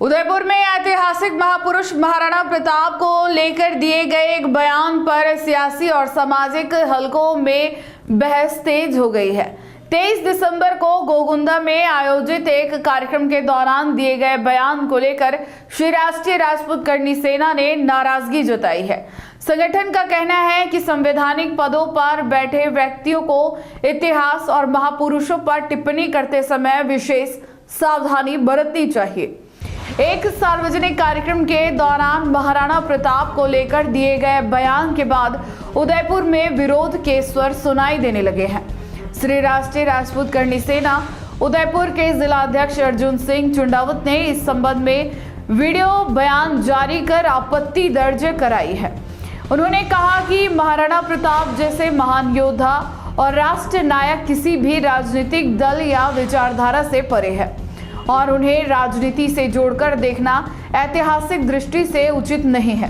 उदयपुर में ऐतिहासिक महापुरुष महाराणा प्रताप को लेकर दिए गए एक बयान पर सियासी और सामाजिक हलकों में बहस तेज हो गई है। 23 दिसंबर को गोगुंदा में आयोजित एक कार्यक्रम के दौरान दिए गए बयान को लेकर श्री राष्ट्रीय राजपूत करनी सेना ने नाराजगी जताई है। संगठन का कहना है कि संवैधानिक पदों पर बैठे व्यक्तियों को इतिहास और महापुरुषों पर टिप्पणी करते समय विशेष सावधानी बरतनी चाहिए। एक सार्वजनिक कार्यक्रम के दौरान महाराणा प्रताप को लेकर दिए गए बयान के बाद उदयपुर में विरोध के स्वर सुनाई देने लगे हैं। श्री राष्ट्रीय राजपूत करनी सेना उदयपुर के जिला अध्यक्ष अर्जुन सिंह चुंडावत ने इस संबंध में वीडियो बयान जारी कर आपत्ति दर्ज कराई है। उन्होंने कहा कि महाराणा प्रताप जैसे महान योद्धा और राष्ट्र नायक किसी भी राजनीतिक दल या विचारधारा से परे है और उन्हें राजनीति से जोड़कर देखना ऐतिहासिक दृष्टि से उचित नहीं है।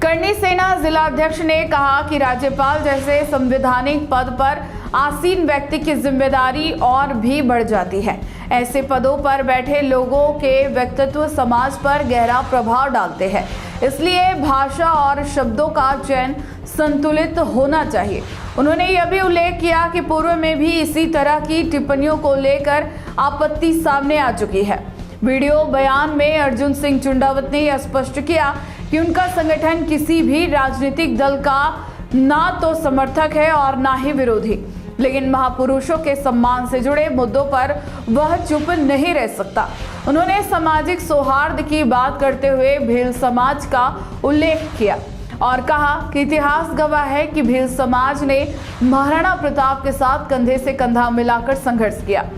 करनी सेना जिला अध्यक्ष ने कहा कि राज्यपाल जैसे संवैधानिक पद पर आसीन व्यक्ति की जिम्मेदारी और भी बढ़ जाती है। ऐसे पदों पर बैठे लोगों के व्यक्तित्व समाज पर गहरा प्रभाव डालते हैं, इसलिए भाषा और शब्दों का चयन संतुलित होना चाहिए। उन्होंने यह भी उल्लेख किया कि पूर्व में भी इसी तरह की टिप्पणियों को लेकर आपत्ति सामने आ चुकी है। वीडियो बयान में अर्जुन सिंह चुंडावत ने यह स्पष्ट किया कि उनका संगठन किसी भी राजनीतिक दल का ना तो समर्थक है और ना ही विरोधी, लेकिन महापुरुषों के सम्मान से जुड़े मुद्दों पर वह चुप नहीं रह सकता। उन्होंने सामाजिक सौहार्द की बात करते हुए भील समाज का उल्लेख किया और कहा कि इतिहास गवाह है कि भील समाज ने महाराणा प्रताप के साथ कंधे से कंधा मिलाकर संघर्ष किया।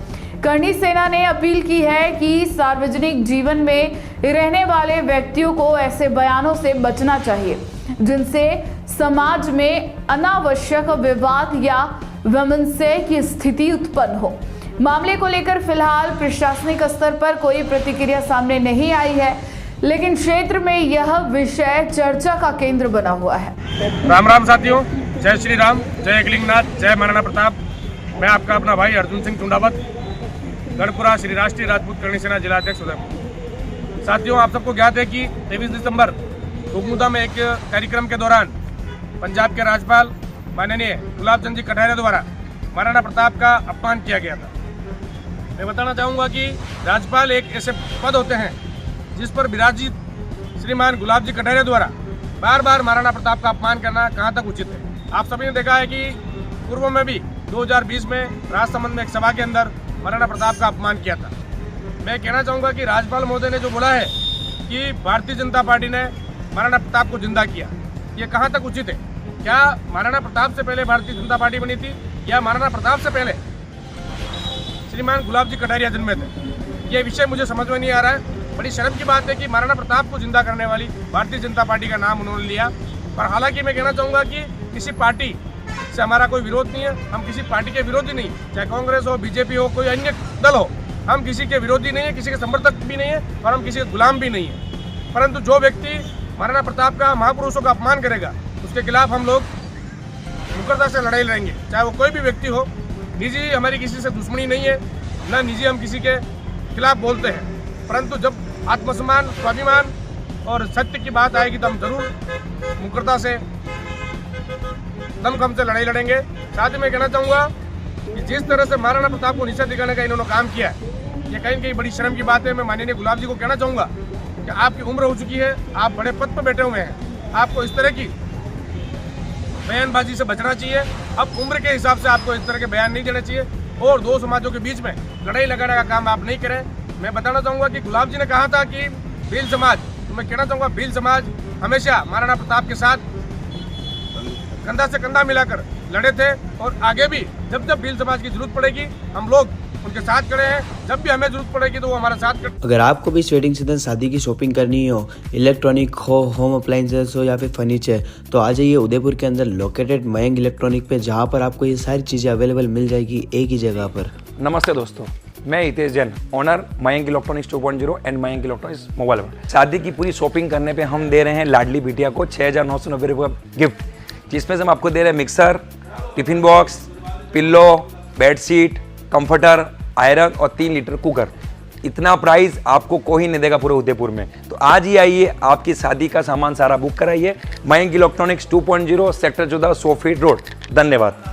करनी सेना ने अपील की है कि सार्वजनिक जीवन में रहने वाले व्यक्तियों को ऐसे बयानों से बचना चाहिए जिनसे समाज में अनावश्यक विवाद या वैमनस्य की स्थिति उत्पन्न हो। मामले को लेकर फिलहाल प्रशासनिक स्तर पर कोई प्रतिक्रिया सामने नहीं आई है, लेकिन क्षेत्र में यह विषय चर्चा का केंद्र बना हुआ है। राम राम साथियों, जय श्री राम, जय एकलिंगनाथ, जय महाराणा प्रताप। मैं आपका अपना भाई अर्जुन सिंह चुंडावत, गढ़पुरा श्री राष्ट्रीय राजपूत करनी सेना जिला अध्यक्ष उदयपुर। साथियों, आप सबको ज्ञात है कि 23 दिसंबर गोगुंदा में एक कार्यक्रम के दौरान पंजाब के राज्यपाल माननीय गुलाब चंद जी कटारिया द्वारा महाराणा प्रताप का अपमान किया गया था। मैं बताना चाहूँगा कि राज्यपाल एक ऐसे पद होते हैं जिस पर विराजित श्रीमान गुलाब जी कटारिया द्वारा बार बार महाराणा प्रताप का अपमान करना कहाँ तक उचित है। आप सभी ने देखा है कि पूर्व में भी 2020 में राजसमंद में एक सभा के अंदर महाराणा प्रताप का अपमान किया था। मैं कहना चाहूँगा कि राज्यपाल महोदय ने जो बोला है कि भारतीय जनता पार्टी ने महाराणा प्रताप को जिंदा किया, ये कहाँ तक उचित है। क्या महाराणा प्रताप से पहले भारतीय जनता पार्टी बनी थी या महाराणा प्रताप से पहले श्रीमान गुलाब जी कटारिया जन्मे थे? ये विषय मुझे समझ में नहीं आ रहा है। बड़ी शर्म की बात है कि महाराणा प्रताप को जिंदा करने वाली भारतीय जनता पार्टी का नाम उन्होंने लिया। पर हालांकि मैं कहना चाहूँगा कि किसी पार्टी से हमारा कोई विरोध नहीं है, हम किसी पार्टी के विरोधी नहीं, चाहे कांग्रेस हो, बीजेपी हो, कोई अन्य दल हो, हम किसी के विरोधी नहीं है, किसी के समर्थक भी नहीं है और हम किसी के गुलाम भी नहीं है। परंतु जो व्यक्ति महाराणा प्रताप का, महापुरुषों का अपमान करेगा, उसके खिलाफ हम लोग मुकरता से लड़ाई लड़ेंगे, चाहे वो कोई भी व्यक्ति हो। निजी हमारी किसी से दुश्मनी नहीं है, न निजी हम किसी के खिलाफ बोलते हैं, परंतु जब आत्मसम्मान, स्वाभिमान और सत्य की बात आएगी तो हम जरूर मुकरता से, दमखम से लड़ाई लड़ेंगे। साथ ही मैं कहना चाहूँगा कि जिस तरह से महाराणा प्रताप को नीचा दिखाने का इन्होंने काम किया है, ये कहीं कहीं बड़ी शर्म की बात है। मैं माननीय गुलाब जी को कहना चाहूँगा कि आपकी उम्र हो चुकी है, आप बड़े पद पर बैठे हुए हैं, आपको इस तरह की बयानबाजी से बचना चाहिए। अब उम्र के हिसाब से आपको इस तरह के बयान नहीं देने चाहिए और दो समाजों के बीच में लड़ाई लगाने का काम आप नहीं करें। मैं बताना चाहूँगा कि गुलाब जी ने कहा था कि भील समाज, तो मैं कहना चाहूँगा भील समाज हमेशा महाराणा प्रताप के साथ कंधा से कंधा मिलाकर लड़े थे और आगे भी जब जब भील समाज की जरूरत पड़ेगी हम लोग उनके साथ खड़े हैं। जब भी हमें जरूरत पड़ेगी तो वो हमारा साथ खड़े। अगर आपको भी इस वेडिंग सीजन शादी की शॉपिंग करनी हो, इलेक्ट्रॉनिक हो, होम अप्लायंसेस हो या फिर फर्नीचर, तो आ जाइए उदयपुर के अंदर लोकेटेड मयंक इलेक्ट्रॉनिक पे, जहाँ पर आपको ये सारी चीज़ें अवेलेबल मिल जाएगी एक ही जगह पर। नमस्ते दोस्तों, मैं Hitesh Jain, owner Mayank electronics 2.0 and Mayank electronics mobile world. शादी की पूरी शॉपिंग करने पे हम दे रहे हैं लाडली बिटिया को 6,990 रुपये का गिफ्ट, जिसमें से हम आपको दे रहे हैं mixer, tiffin box, pillow, bedsheet, comforter, iron और 3 लीटर कुकर। इतना प्राइस आपको कोई नहीं देगा पूरे उदयपुर में। तो आज ही आइए, आपकी शादी का सामान सारा बुक कराइए। Mayank electronics 2.0 sector 14 100 feet road. धन्यवाद।